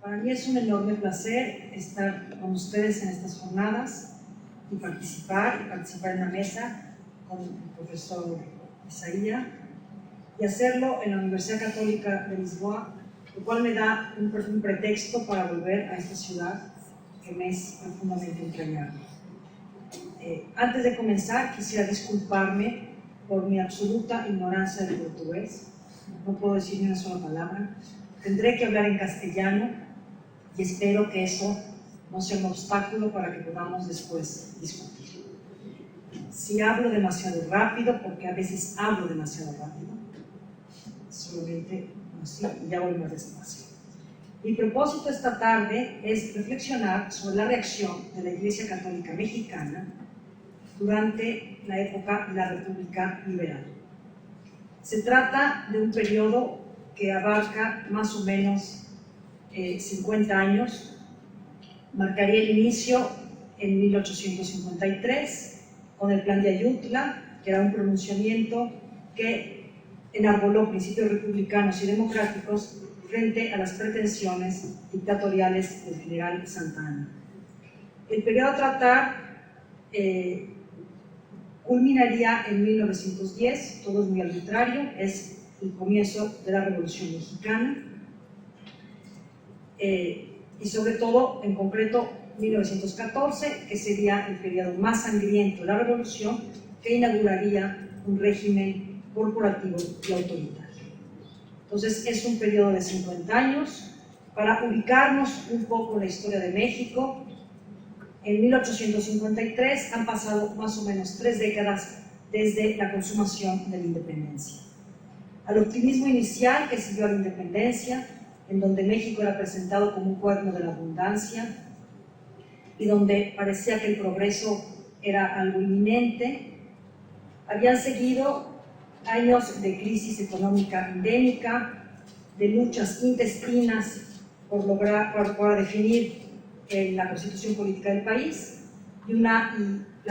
Para mí es un enorme placer estar con ustedes en estas jornadas y participar en la mesa con el profesor Isaías y hacerlo en la Universidad Católica de Lisboa, lo cual me da un pretexto para volver a esta ciudad que me es profundamente entrañable. Antes de comenzar, quisiera disculparme por mi absoluta ignorancia del portugués. No puedo decir ni una sola palabra. Tendré que hablar en castellano y espero que eso no sea un obstáculo para que podamos después discutir. Si hablo demasiado rápido, porque a veces hablo demasiado rápido, solamente así, y ya voy más despacio. Mi propósito esta tarde es reflexionar sobre la reacción de la Iglesia Católica Mexicana durante la época de la República Liberal. Se trata de un periodo que abarca más o menos 50 años. Marcaría el inicio en 1853 con el Plan de Ayutla, que era un pronunciamiento que enarboló principios republicanos y democráticos frente a las pretensiones dictatoriales del general Santa Anna. El periodo a tratar culminaría en 1910, todo es muy arbitrario, es el comienzo de la Revolución Mexicana, y sobre todo, en concreto, 1914, que sería el periodo más sangriento de la Revolución, que inauguraría un régimen corporativo y autoritario. Entonces, es un periodo de 50 años. Para ubicarnos un poco en la historia de México, en 1853 han pasado más o menos 3 décadas desde la consumación de la independencia. Al optimismo inicial que siguió a la independencia, en donde México era presentado como un cuerno de la abundancia y donde parecía que el progreso era algo inminente, habían seguido años de crisis económica endémica, de luchas intestinas por definir la constitución política del país y la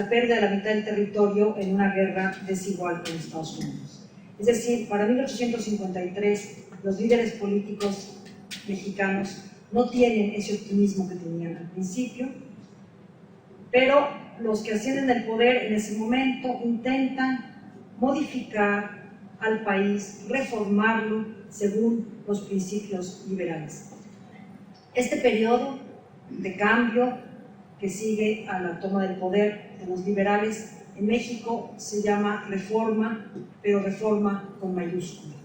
pérdida de la mitad del territorio en una guerra desigual con Estados Unidos. Es decir, para 1853 los líderes políticos mexicanos no tienen ese optimismo que tenían al principio, pero los que ascienden al poder en ese momento intentan modificar al país, reformarlo según los principios liberales. Este periodo de cambio que sigue a la toma del poder de los liberales en México se llama reforma, pero reforma con mayúscula.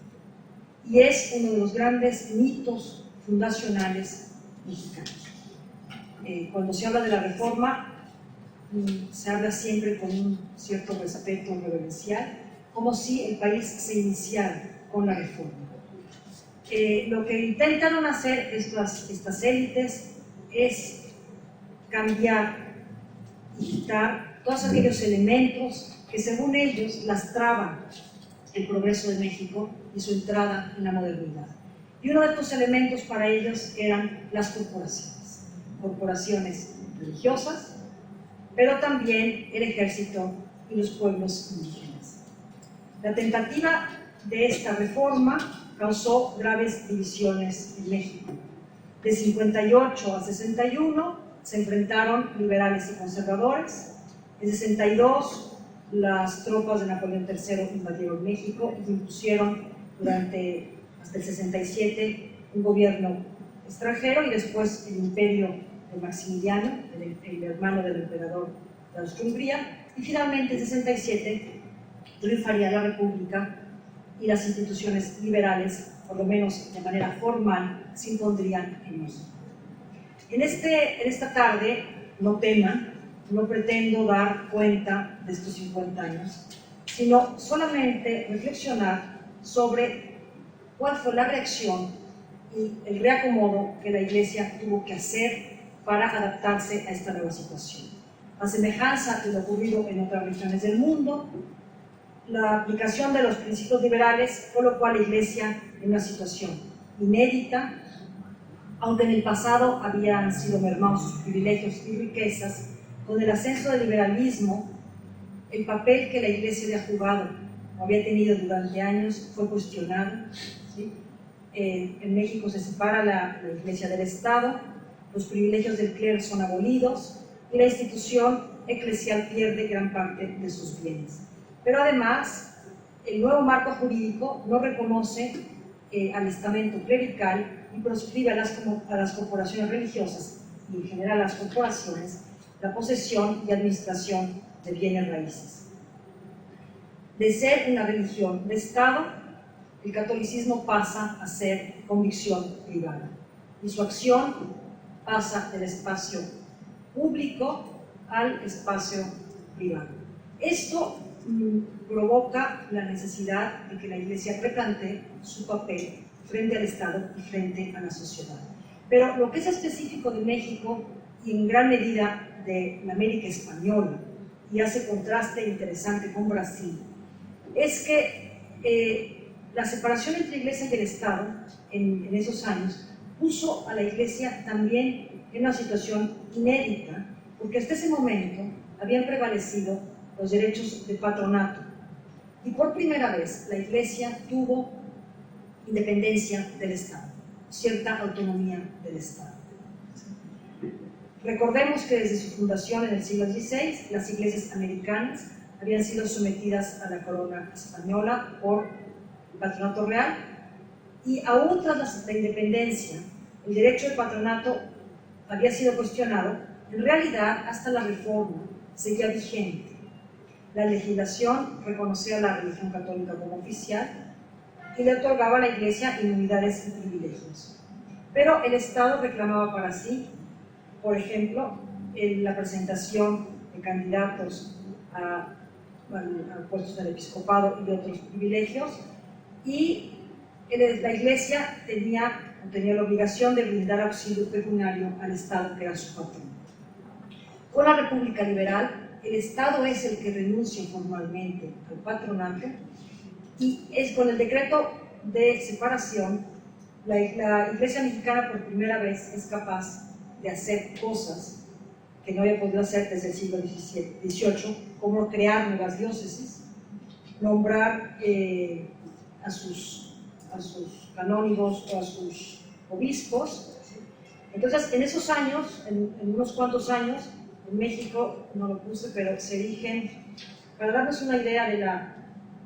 Y es uno de los grandes mitos fundacionales mexicanos. Cuando se habla de la reforma, se habla siempre con un cierto respeto reverencial, como si el país se iniciara con la reforma. Lo que intentaron hacer estas élites es cambiar y quitar todos aquellos elementos que, según ellos, lastraban el progreso de México y su entrada en la modernidad. Y uno de estos elementos para ellos eran las corporaciones religiosas, pero también el ejército y los pueblos indígenas. La tentativa de esta reforma causó graves divisiones en México. De 58 a 61 se enfrentaron liberales y conservadores. En 62 las tropas de Napoleón III invadieron México y impusieron hasta el 67 un gobierno extranjero y después el imperio de Maximiliano, el hermano del emperador de Austria-Hungría, y finalmente en 67 triunfaría la República y las instituciones liberales, por lo menos de manera formal, se impondrían en México. En esta tarde, no teman, no pretendo dar cuenta de estos 50 años, sino solamente reflexionar sobre cuál fue la reacción y el reacomodo que la Iglesia tuvo que hacer para adaptarse a esta nueva situación. A semejanza de lo ocurrido en otras regiones del mundo, la aplicación de los principios liberales colocó a la Iglesia en una situación inédita, aunque en el pasado habían sido mermados sus privilegios y riquezas. Con el ascenso del liberalismo, el papel que la Iglesia había jugado o había tenido durante años fue cuestionado, ¿sí? En México se separa la Iglesia del Estado, los privilegios del clero son abolidos y la institución eclesial pierde gran parte de sus bienes. Pero además, el nuevo marco jurídico no reconoce al estamento clerical y proscribe a las corporaciones religiosas y en general a las corporaciones la posesión y administración de bienes raíces. De ser una religión de Estado, el catolicismo pasa a ser convicción privada y su acción pasa del espacio público al espacio privado. Esto provoca la necesidad de que la Iglesia replantee su papel frente al Estado y frente a la sociedad. Pero lo que es específico de México y en gran medida de la América española, y hace contraste interesante con Brasil, es que la separación entre Iglesia y el Estado en esos años puso a la Iglesia también en una situación inédita, porque hasta ese momento habían prevalecido los derechos de patronato. Y por primera vez la Iglesia tuvo independencia del Estado, cierta autonomía del Estado. Recordemos que desde su fundación en el siglo XVI, las iglesias americanas habían sido sometidas a la corona española por el patronato real, y aún tras la independencia, el derecho de patronato había sido cuestionado. En realidad, hasta la Reforma seguía vigente. La legislación reconocía a la religión católica como oficial y le otorgaba a la Iglesia inmunidades y privilegios. Pero el Estado reclamaba para sí, por ejemplo, la presentación de candidatos a puestos del episcopado y otros privilegios, y la Iglesia tenía la obligación de brindar auxilio pecuniario al Estado, que era su patrón. Con la República Liberal, el Estado es el que renuncia formalmente al patronato, y es con el decreto de separación la Iglesia mexicana por primera vez es capaz de hacer cosas que no había podido hacer desde el siglo XVIII, como crear nuevas diócesis, nombrar a sus canónigos o a sus obispos. Entonces, en esos años, en unos cuantos años, en México, no lo puse, pero se erigen, para darnos una idea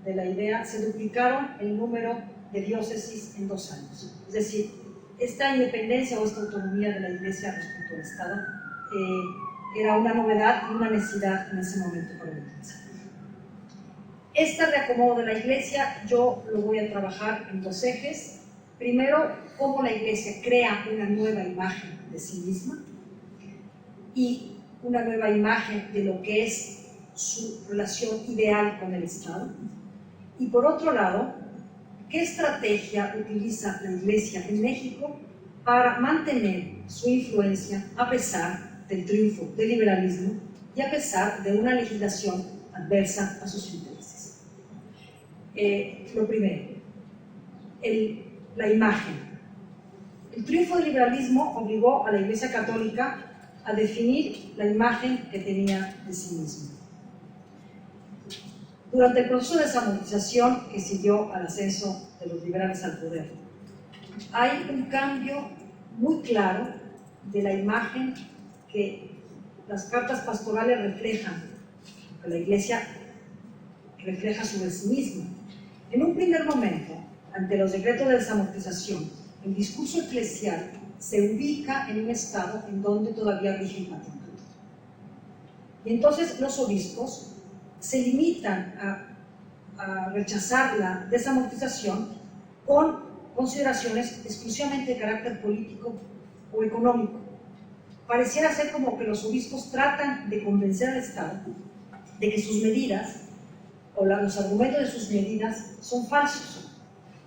de la idea, se duplicaron el número de diócesis en 2 años. Es decir, esta independencia o esta autonomía de la Iglesia respecto al Estado era una novedad y una necesidad en ese momento para la Iglesia. Este reacomodo de la Iglesia yo lo voy a trabajar en 2 ejes. Primero, cómo la Iglesia crea una nueva imagen de sí misma y una nueva imagen de lo que es su relación ideal con el Estado. Y por otro lado, ¿qué estrategia utiliza la Iglesia en México para mantener su influencia a pesar del triunfo del liberalismo y a pesar de una legislación adversa a sus intereses? Lo primero, la imagen. El triunfo del liberalismo obligó a la Iglesia Católica a definir la imagen que tenía de sí misma. Durante el proceso de desamortización que siguió al ascenso de los liberales al poder, hay un cambio muy claro de la imagen que las cartas pastorales reflejan, que la Iglesia refleja sobre sí misma. En un primer momento, ante los decretos de desamortización, el discurso eclesial se ubica en un estado en donde todavía rige el patronato. Y entonces los obispos se limitan a rechazar la desamortización con consideraciones exclusivamente de carácter político o económico. Pareciera ser como que los obispos tratan de convencer al Estado de que sus medidas o los argumentos de sus medidas son falsos.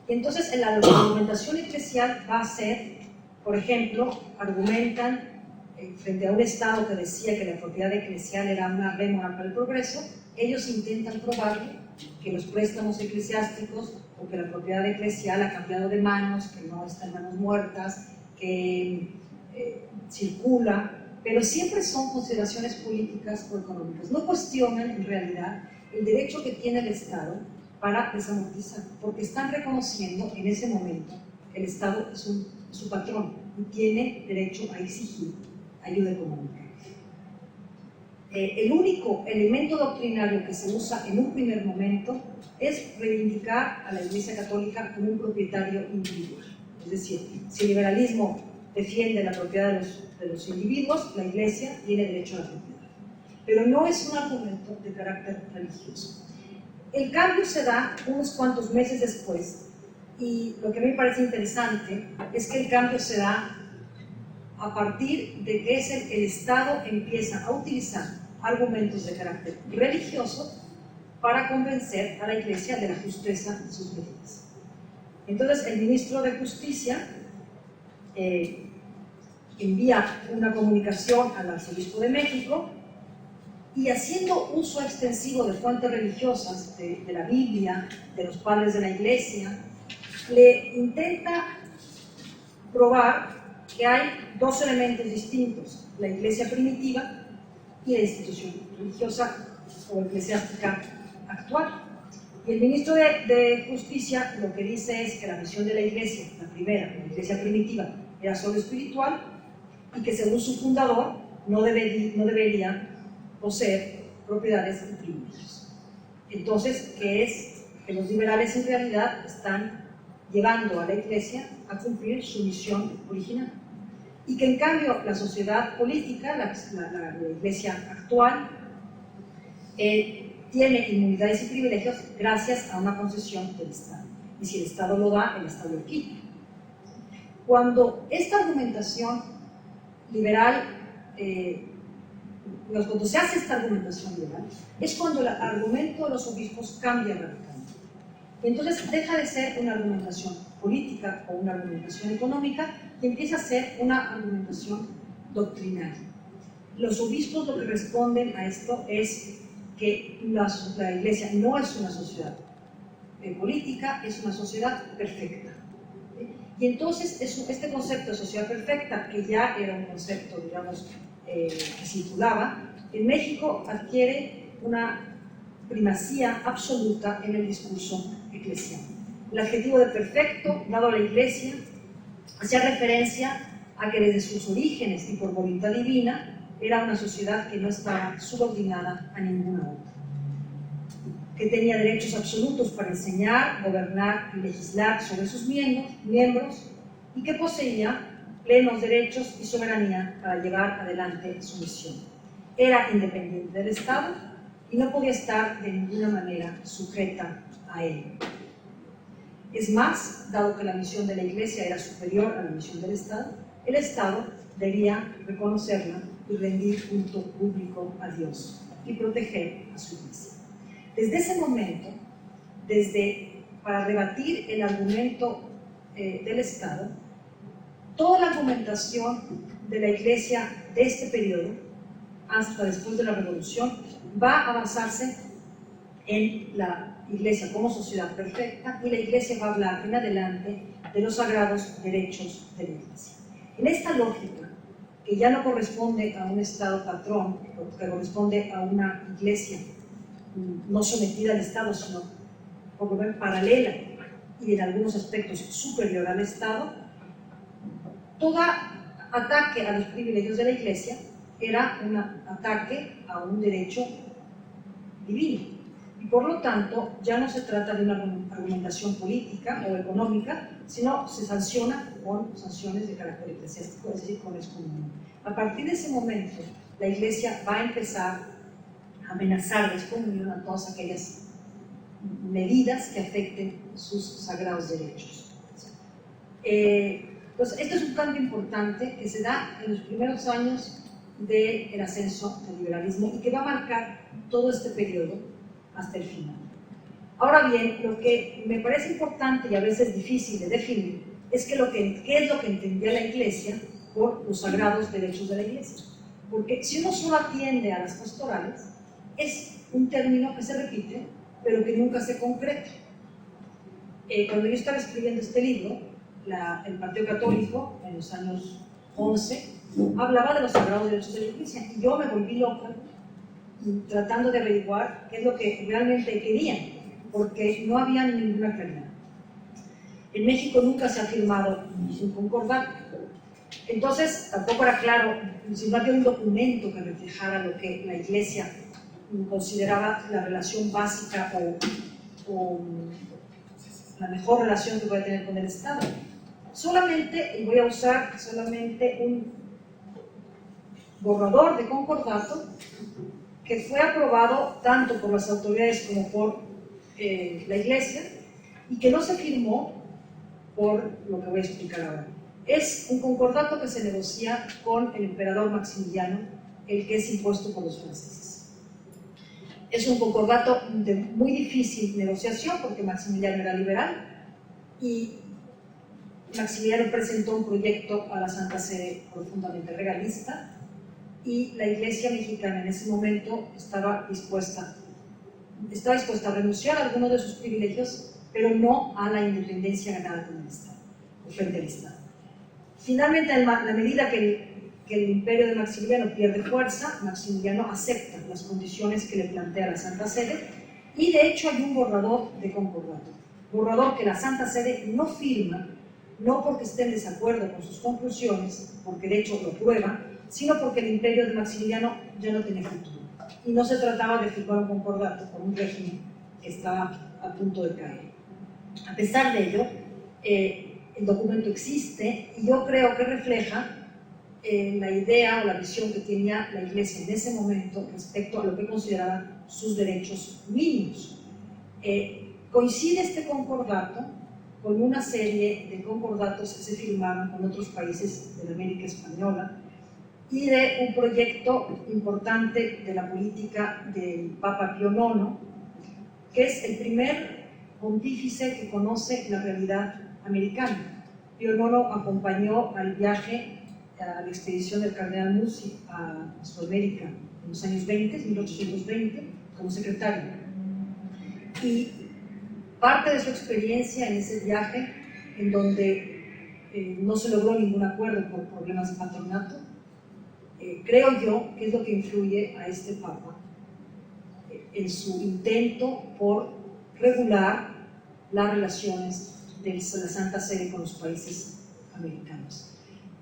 Y entonces la argumentación eclesial va a ser, por ejemplo, argumentan frente a un Estado que decía que la propiedad eclesial era una rémora para el progreso, ellos intentan probarle que los préstamos eclesiásticos o que la propiedad eclesial ha cambiado de manos, que no está en manos muertas, que circula, pero siempre son consideraciones políticas o económicas. No cuestionan en realidad el derecho que tiene el Estado para desamortizar, porque están reconociendo en ese momento el Estado es su patrón y tiene derecho a exigir ayuda económica. El único elemento doctrinario que se usa en un primer momento es reivindicar a la Iglesia Católica como un propietario individual. Es decir, si el liberalismo defiende la propiedad de los individuos, la Iglesia tiene derecho a la propiedad. Pero no es un argumento de carácter religioso. El cambio se da unos cuantos meses después, y lo que a mí me parece interesante es que el cambio se da a partir de que el Estado empieza a utilizar argumentos de carácter religioso para convencer a la Iglesia de la justeza de sus medidas. Entonces, el ministro de Justicia envía una comunicación al arzobispo de México y, haciendo uso extensivo de fuentes religiosas, de la Biblia, de los padres de la Iglesia, le intenta probar que hay dos elementos distintos: la Iglesia primitiva y la institución religiosa o eclesiástica actual. Y el ministro de Justicia lo que dice es que la misión de la Iglesia, la primera, la Iglesia primitiva, era solo espiritual, y que según su fundador no debería poseer propiedades y privilegios. Entonces, que los liberales en realidad están llevando a la Iglesia a cumplir su misión original, y que en cambio la sociedad política, la Iglesia actual, tiene inmunidades y privilegios gracias a una concesión del Estado, y si el Estado lo da, el Estado lo quita. Cuando esta argumentación liberal, cuando se hace esta argumentación liberal, es cuando el argumento de los obispos cambia radicalmente. Entonces deja de ser una argumentación política o una argumentación económica y empieza a ser una argumentación doctrinaria. Los obispos lo que responden a esto es que la Iglesia no es una sociedad política, es una sociedad perfecta. Y entonces este concepto de sociedad perfecta, que ya era un concepto, digamos, que circulaba, en México adquiere una primacía absoluta en el discurso eclesial. El adjetivo de perfecto, dado a la Iglesia, hacía referencia a que desde sus orígenes y por voluntad divina era una sociedad que no estaba subordinada a ninguna otra, que tenía derechos absolutos para enseñar, gobernar y legislar sobre sus miembros, y que poseía plenos derechos y soberanía para llevar adelante su misión. Era independiente del Estado y no podía estar de ninguna manera sujeta a él. Es más, dado que la misión de la Iglesia era superior a la misión del Estado, el Estado debía reconocerla y rendir culto público a Dios y proteger a su Iglesia. Desde ese momento, para rebatir el argumento del Estado, toda la argumentación de la Iglesia de este periodo, hasta después de la Revolución, va a basarse en la Iglesia como sociedad perfecta, y la Iglesia va a hablar en adelante de los sagrados derechos de la Iglesia. En esta lógica, que ya no corresponde a un Estado patrón, que corresponde a una Iglesia no sometida al Estado, sino por lo menos paralela y en algunos aspectos superior al Estado, todo ataque a los privilegios de la Iglesia era un ataque a un derecho divino. Y por lo tanto, ya no se trata de una argumentación política o económica, sino se sanciona con sanciones de carácter eclesiástico, es decir, con excomunión. A partir de ese momento, la Iglesia va a empezar a amenazar de excomunión a todas aquellas medidas que afecten sus sagrados derechos. Pues este es un cambio importante que se da en los primeros años del ascenso del liberalismo y que va a marcar todo este periodo hasta el final. Ahora bien, lo que me parece importante y a veces difícil de definir es qué es lo que entendía la Iglesia por los sagrados derechos de la Iglesia. Porque si uno solo atiende a las pastorales, es un término que se repite, pero que nunca se concreta. Cuando yo estaba escribiendo este libro, el Partido Católico, en los años 11, hablaba de los sagrados derechos de la Iglesia, y yo me volví loca tratando de averiguar qué es lo que realmente querían, porque no había ninguna claridad. En México nunca se ha firmado un concordato. Entonces, tampoco era claro, si no había un documento que reflejara lo que la Iglesia consideraba la relación básica o la mejor relación que puede tener con el Estado. Solamente, y voy a usar solamente un borrador de concordato que fue aprobado tanto por las autoridades como por la Iglesia y que no se firmó por lo que voy a explicar ahora. Es un concordato que se negocia con el emperador Maximiliano, el que es impuesto por los franceses. Es un concordato de muy difícil negociación porque Maximiliano era liberal y Maximiliano presentó un proyecto a la Santa Sede profundamente regalista y la Iglesia mexicana en ese momento estaba dispuesta a renunciar a algunos de sus privilegios, pero no a la independencia ganada con el Estado, o frente al Estado. Finalmente, en la medida que el imperio de Maximiliano pierde fuerza, Maximiliano acepta las condiciones que le plantea la Santa Sede y de hecho hay un borrador de concordato, borrador que la Santa Sede no firma, no porque esté en desacuerdo con sus conclusiones, porque de hecho lo prueba, sino porque el imperio de Maximiliano ya no tiene futuro. Y no se trataba de firmar un concordato con un régimen que estaba a punto de caer. A pesar de ello, el documento existe y yo creo que refleja la idea o la visión que tenía la Iglesia en ese momento respecto a lo que consideraban sus derechos mínimos. Coincide este concordato con una serie de concordatos que se firmaron con otros países de la América Española y de un proyecto importante de la política del Papa Pío IX, que es el primer pontífice que conoce la realidad americana. Pío IX acompañó al viaje, a la expedición del cardenal Nunzi a Sudamérica en los años 20, 1820, como secretario. Y parte de su experiencia en ese viaje, en donde no se logró ningún acuerdo por problemas de patronato, creo yo que es lo que influye a este Papa en su intento por regular las relaciones de la Santa Sede con los países americanos.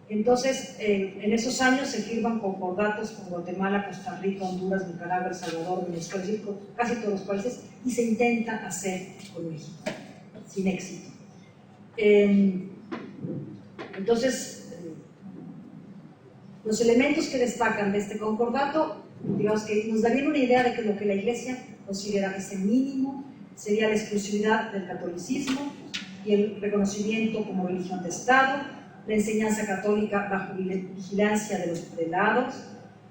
Entonces, en esos años se firman concordatos con Guatemala, Costa Rica, Honduras, Nicaragua, El Salvador, Venezuela, casi todos los países, y se intenta hacer con México, sin éxito. Entonces, los elementos que destacan de este concordato, digamos que nos darían una idea de que lo que la Iglesia considera ese mínimo sería la exclusividad del catolicismo y el reconocimiento como religión de Estado, la enseñanza católica bajo vigilancia de los prelados,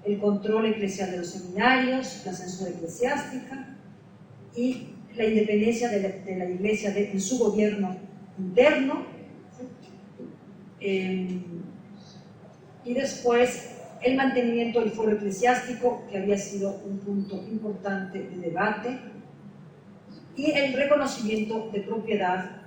el control eclesial de los seminarios, la censura eclesiástica y la independencia de la Iglesia en su gobierno interno. Y después el mantenimiento del foro eclesiástico, que había sido un punto importante de debate, y el reconocimiento de propiedad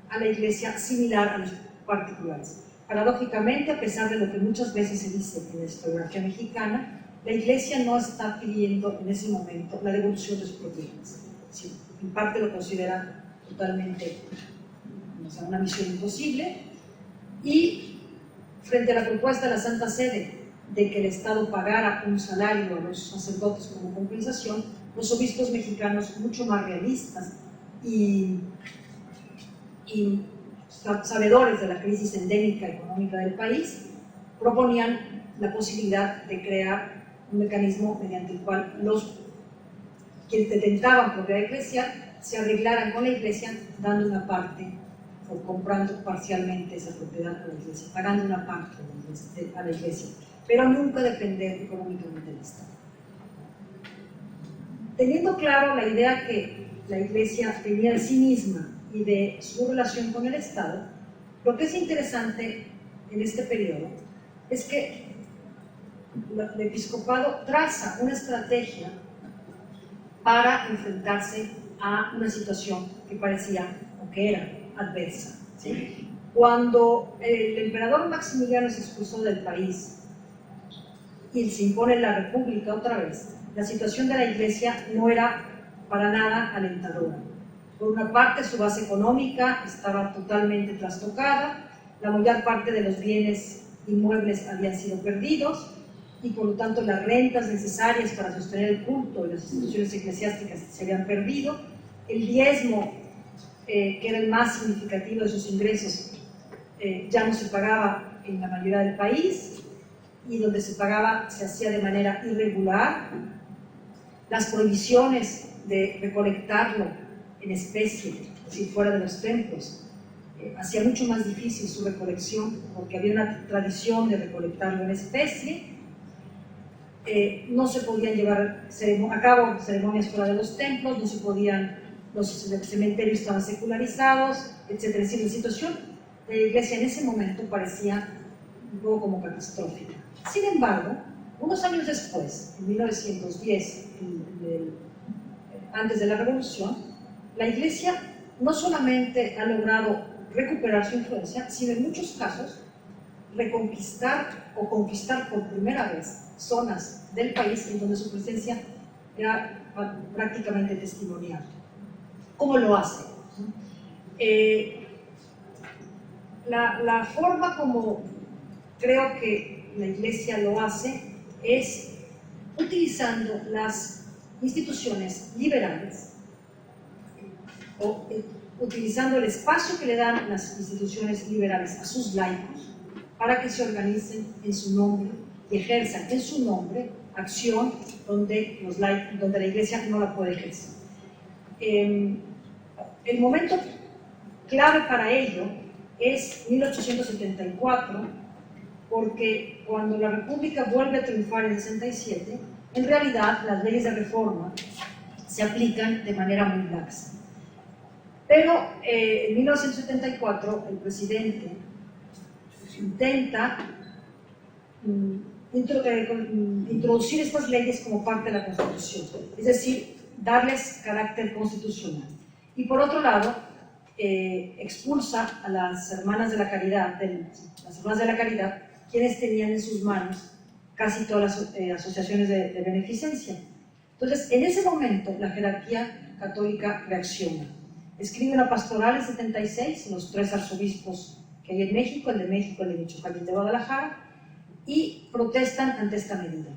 a la Iglesia similar a los particulares. Paradójicamente, a pesar de lo que muchas veces se dice en la historiografía mexicana, la Iglesia no está pidiendo en ese momento la devolución de sus propiedades. Sí, en parte lo considera totalmente, o sea, una misión imposible, y frente a la propuesta de la Santa Sede de que el Estado pagara un salario a los sacerdotes como compensación, los obispos mexicanos, mucho más realistas y sabedores de la crisis endémica económica del país, proponían la posibilidad de crear un mecanismo mediante el cual los quienes detentaban propiedad eclesial se arreglaran con la Iglesia dando una parte o comprando parcialmente esa propiedad a la Iglesia, pagando una parte a la Iglesia, pero nunca depender económicamente del Estado. Teniendo claro la idea que la Iglesia tenía de sí misma y de su relación con el Estado, lo que es interesante en este periodo es que el episcopado traza una estrategia para enfrentarse a una situación que parecía o que era adversa. ¿Sí? Cuando el emperador Maximiliano se expulsó del país y se impone la República otra vez, la situación de la Iglesia no era para nada alentadora, Por una parte, su base económica estaba totalmente trastocada, la mayor parte de los bienes inmuebles habían sido perdidos y por lo tanto las rentas necesarias para sostener el culto y las instituciones eclesiásticas se habían perdido, el diezmo, que era el más significativo de sus ingresos, ya no se pagaba en la mayoría del país, y donde se pagaba se hacía de manera irregular. Las prohibiciones de recolectarlo en especie, si fuera de los templos, hacía mucho más difícil su recolección, porque había una tradición de recolectarlo en especie. No se podían llevar a cabo ceremonias fuera de los templos, no se podían, los cementerios estaban secularizados, etc. Es decir, la situación de la iglesia en ese momento parecía un poco como catastrófica. Sin embargo, unos años después, en 1910, antes de la Revolución, la iglesia no solamente ha logrado recuperar su influencia, sino en muchos casos reconquistar o conquistar por primera vez zonas del país en donde su presencia era prácticamente testimonial. ¿Cómo lo hace? La forma como creo que la iglesia lo hace es utilizando las instituciones liberales o utilizando el espacio que le dan las instituciones liberales a sus laicos para que se organicen en su nombre y ejerzan en su nombre acción donde la iglesia no la puede ejercer. El momento clave para ello es 1874, porque cuando la República vuelve a triunfar en 67, en realidad las leyes de reforma se aplican de manera muy laxa. Pero en 1974 el presidente intenta introducir estas leyes como parte de la Constitución, es decir, darles carácter constitucional. Y por otro lado, expulsa a las Hermanas de la Caridad, quienes tenían en sus manos casi todas las asociaciones de beneficencia. Entonces, en ese momento, la jerarquía católica reacciona. Escribe una pastoral en 76, los 3 arzobispos que hay en México, el de Michoacán y el de Guadalajara, y protestan ante esta medida.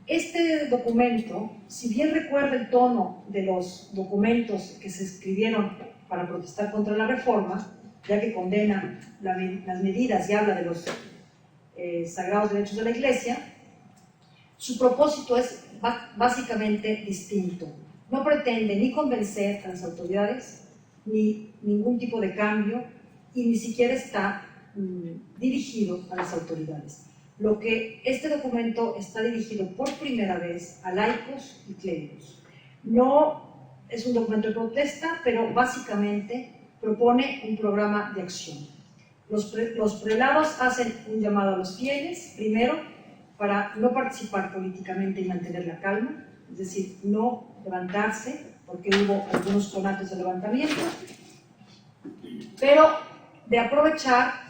Este documento, si bien recuerda el tono de los documentos que se escribieron para protestar contra la reforma, ya que condena las medidas y habla de los sagrados derechos de la Iglesia, su propósito es básicamente distinto. No pretende ni convencer a las autoridades, ni ningún tipo de cambio, y ni siquiera está dirigido a las autoridades. Lo que este documento está dirigido por primera vez a laicos y clérigos. No es un documento de protesta, pero básicamente propone un programa de acción. Los prelados hacen un llamado a los fieles, primero, para no participar políticamente y mantener la calma, es decir, no levantarse, porque hubo algunos conatos de levantamiento, pero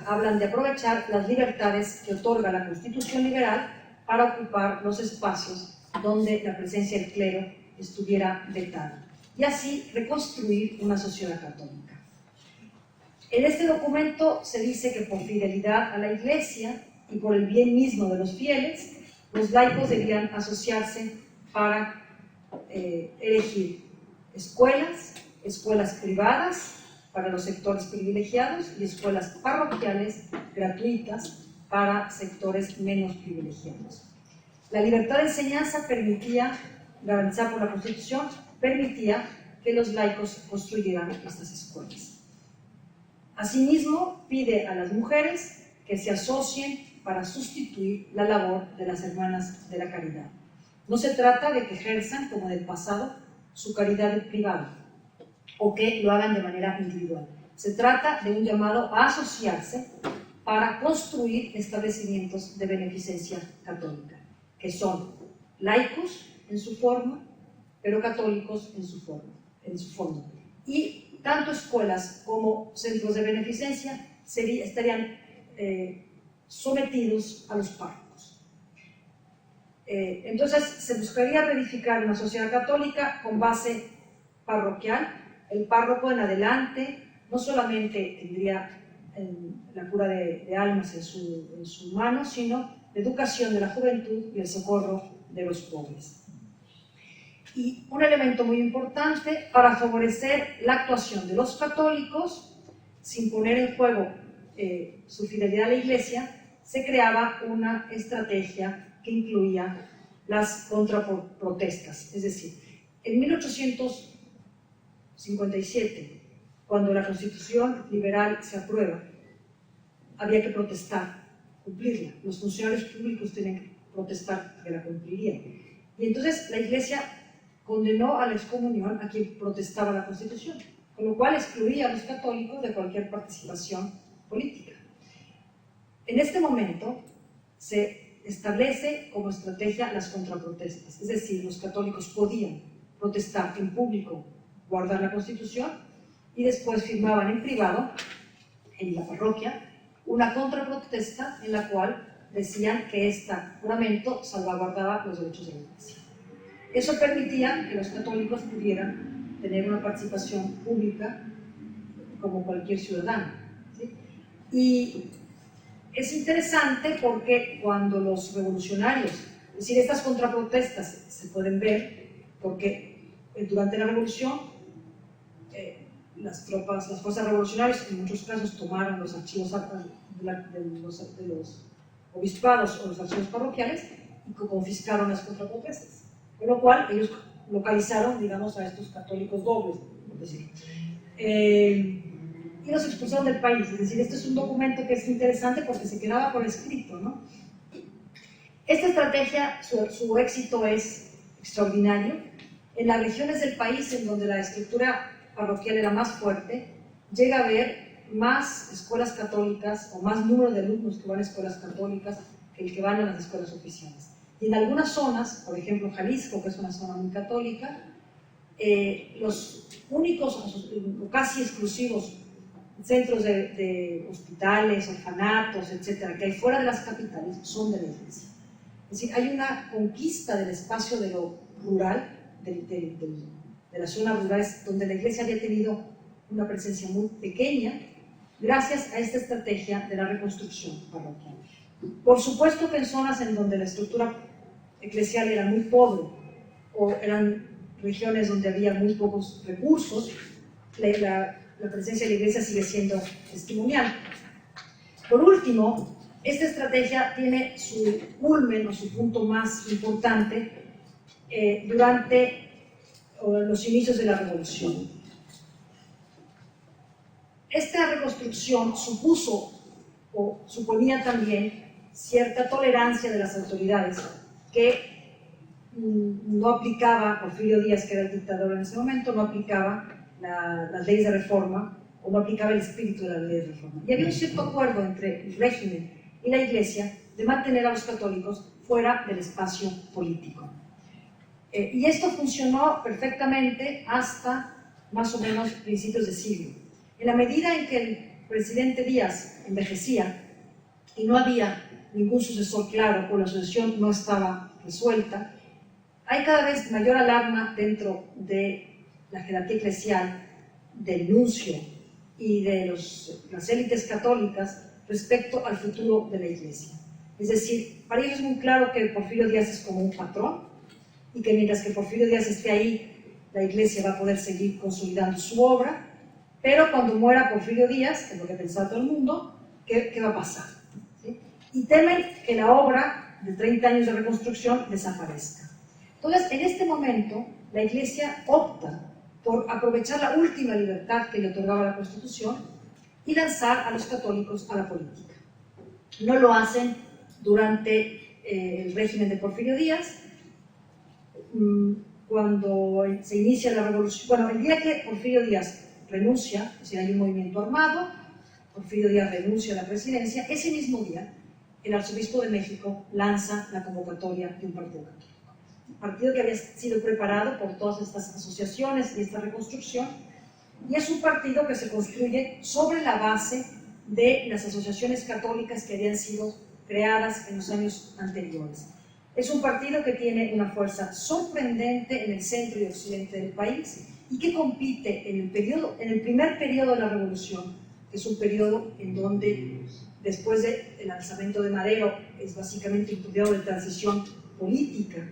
hablan de aprovechar las libertades que otorga la Constitución liberal para ocupar los espacios donde la presencia del clero estuviera vetada, y así reconstruir una sociedad católica. En este documento se dice que por fidelidad a la Iglesia y por el bien mismo de los fieles, los laicos debían asociarse para elegir escuelas privadas para los sectores privilegiados y escuelas parroquiales gratuitas para sectores menos privilegiados. La libertad de enseñanza garantizada por la Constitución, permitía que los laicos construyeran estas escuelas. Asimismo, pide a las mujeres que se asocien para sustituir la labor de las Hermanas de la Caridad. No se trata de que ejerzan, como en el pasado, su caridad privada o que lo hagan de manera individual. Se trata de un llamado a asociarse para construir establecimientos de beneficencia católica, que son laicos en su forma, pero católicos en su fondo. Y tanto escuelas como centros de beneficencia estarían sometidos a los párrocos. Entonces se buscaría reedificar una sociedad católica con base parroquial, El párroco en adelante no solamente tendría la cura de almas en su mano, sino la educación de la juventud y el socorro de los pobres. Y un elemento muy importante para favorecer la actuación de los católicos, sin poner en juego su fidelidad a la Iglesia, se creaba una estrategia que incluía las contraprotestas. Es decir, en 1857, cuando la Constitución liberal se aprueba, había que protestar, cumplirla. Los funcionarios públicos tienen que protestar que la cumplirían. Y entonces la Iglesia condenó a la excomunión a quien protestaba la Constitución, con lo cual excluía a los católicos de cualquier participación política. En este momento se establece como estrategia las contraprotestas, es decir, los católicos podían protestar en público, guardar la Constitución, y después firmaban en privado, en la parroquia, una contraprotesta en la cual decían que este juramento salvaguardaba los derechos de la Iglesia. Eso permitía que los católicos pudieran tener una participación pública como cualquier ciudadano, ¿sí? Y es interesante porque cuando los revolucionarios, es decir, estas contraprotestas se pueden ver porque durante la revolución las fuerzas revolucionarias en muchos casos tomaron los archivos de los obispados o los archivos parroquiales y confiscaron las contraprotestas, con lo cual ellos localizaron, digamos, a estos católicos dobles, por decirlo. Y los expulsaron del país. Es decir, este es un documento que es interesante porque se quedaba por escrito, ¿no? Esta estrategia, su éxito es extraordinario. En las regiones del país en donde la estructura parroquial era más fuerte, llega a haber más escuelas católicas o más número de alumnos que van a escuelas católicas que el que van a las escuelas oficiales. Y en algunas zonas, por ejemplo Jalisco, que es una zona muy católica, los únicos o casi exclusivos centros de hospitales, orfanatos, etcétera, que hay fuera de las capitales son de la Iglesia. Es decir, hay una conquista del espacio de lo rural, de las zonas rurales, donde la Iglesia había tenido una presencia muy pequeña, gracias a esta estrategia de la reconstrucción parroquial. Por supuesto que en zonas en donde la estructura eclesial era muy pobre, o eran regiones donde había muy pocos recursos, la presencia de la Iglesia sigue siendo testimonial. Por último, esta estrategia tiene su culmen o su punto más importante durante los inicios de la Revolución. Esta reconstrucción supuso o suponía también cierta tolerancia de las autoridades que no aplicaba Porfirio Díaz, que era el dictador en ese momento, no aplicaba las leyes de reforma o no aplicaba el espíritu de las leyes de reforma. Y había un cierto acuerdo entre el régimen y la Iglesia de mantener a los católicos fuera del espacio político. Y esto funcionó perfectamente hasta más o menos principios de siglo. En la medida en que el presidente Díaz envejecía y no había ningún sucesor claro o la sucesión no estaba resuelta, hay cada vez mayor alarma dentro de la jerarquía eclesial, del nuncio y de las élites católicas respecto al futuro de la Iglesia. Es decir, para ellos es muy claro que Porfirio Díaz es como un patrón y que mientras que Porfirio Díaz esté ahí, la Iglesia va a poder seguir consolidando su obra, pero cuando muera Porfirio Díaz, que es lo que pensaba todo el mundo, ¿qué va a pasar? ¿Sí? Y temen que la obra de 30 años de reconstrucción desaparezca. Entonces, en este momento, la Iglesia opta por aprovechar la última libertad que le otorgaba la Constitución y lanzar a los católicos a la política. No lo hacen durante el régimen de Porfirio Díaz. Cuando se inicia la revolución, bueno, el día que Porfirio Díaz renuncia, o sea, hay un movimiento armado, Porfirio Díaz renuncia a la presidencia, ese mismo día el arzobispo de México lanza la convocatoria de un partido católico. Un partido que había sido preparado por todas estas asociaciones y esta reconstrucción, y es un partido que se construye sobre la base de las asociaciones católicas que habían sido creadas en los años anteriores. Es un partido que tiene una fuerza sorprendente en el centro y occidente del país y que compite en el primer periodo de la Revolución, que es un periodo en donde, después del alzamiento de Madero, es básicamente un periodo de transición política,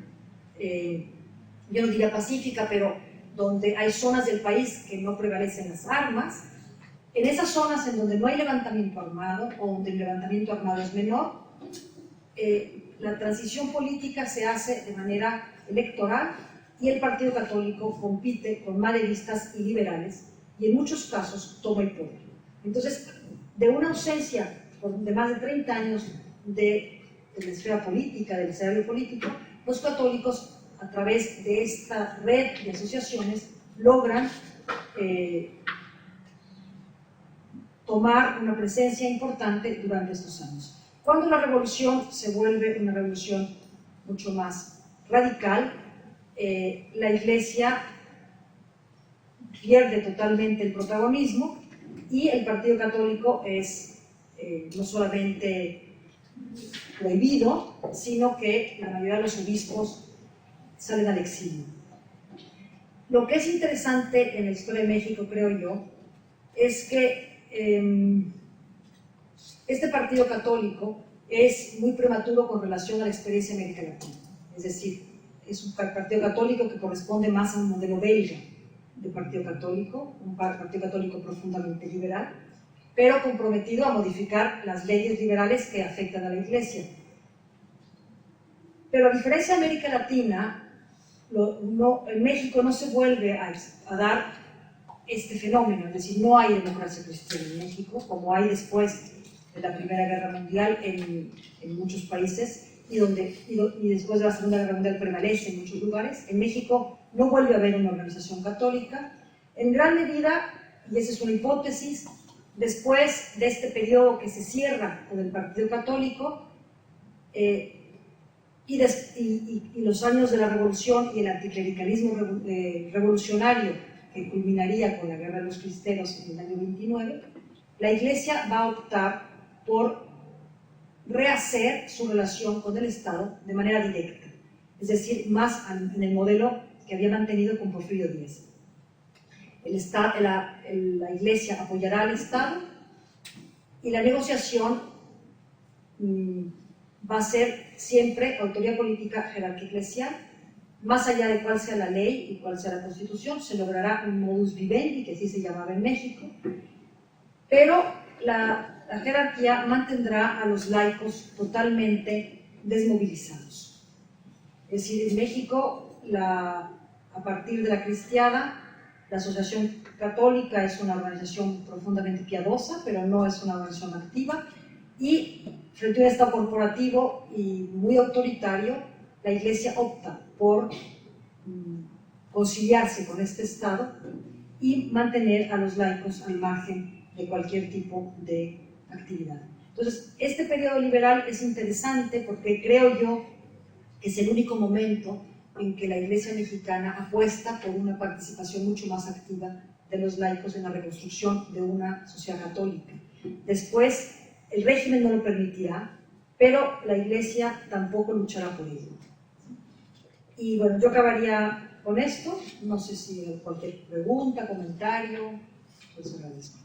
yo no diría pacífica, pero donde hay zonas del país que no prevalecen las armas. En esas zonas en donde no hay levantamiento armado, o donde el levantamiento armado es menor, la transición política se hace de manera electoral y el Partido Católico compite con maderistas y liberales y en muchos casos toma el poder. Entonces, de una ausencia de más de 30 años de la esfera política, del escenario político, los católicos, a través de esta red de asociaciones, logran tomar una presencia importante durante estos años. Cuando la revolución se vuelve una revolución mucho más radical, la Iglesia pierde totalmente el protagonismo y el Partido Católico es no solamente prohibido, sino que la mayoría de los obispos salen al exilio. Lo que es interesante en la historia de México, creo yo, es que este Partido Católico es muy prematuro con relación a la experiencia de América Latina. Es decir, es un partido católico que corresponde más a un modelo belga de partido católico, un partido católico profundamente liberal, pero comprometido a modificar las leyes liberales que afectan a la Iglesia. Pero a diferencia de América Latina, en México no se vuelve a dar este fenómeno, es decir, no hay democracia cristiana en México, como hay después de la Primera Guerra Mundial en muchos países, y después de la Segunda Guerra Mundial prevalece en muchos lugares. En México no vuelve a haber una organización católica, en gran medida, y esa es una hipótesis, después de este periodo que se cierra con el Partido Católico, y los años de la Revolución y el anticlericalismo revolucionario que culminaría con la Guerra de los Cristeros en el año 29, la Iglesia va a optar por rehacer su relación con el Estado de manera directa, es decir, más en el modelo que había mantenido con Porfirio Díaz. La Iglesia apoyará al Estado y la negociación va a ser siempre autoridad política, jerarquía eclesial. Más allá de cuál sea la ley y cuál sea la Constitución, se logrará un modus vivendi, que así se llamaba en México, pero la jerarquía mantendrá a los laicos totalmente desmovilizados. Es decir, en México, a partir de la cristiada, la Asociación Católica es una organización profundamente piadosa, pero no es una organización activa, y frente a un Estado corporativo y muy autoritario, la Iglesia opta por conciliarse con este Estado y mantener a los laicos al margen de cualquier tipo de actividad. Entonces, este periodo liberal es interesante porque creo yo que es el único momento en que la Iglesia mexicana apuesta por una participación mucho más activa de los laicos en la reconstrucción de una sociedad católica. Después, el régimen no lo permitirá, pero la Iglesia tampoco luchará por ello. Y bueno, yo acabaría con esto. No sé si hay cualquier pregunta, comentario, pues agradezco.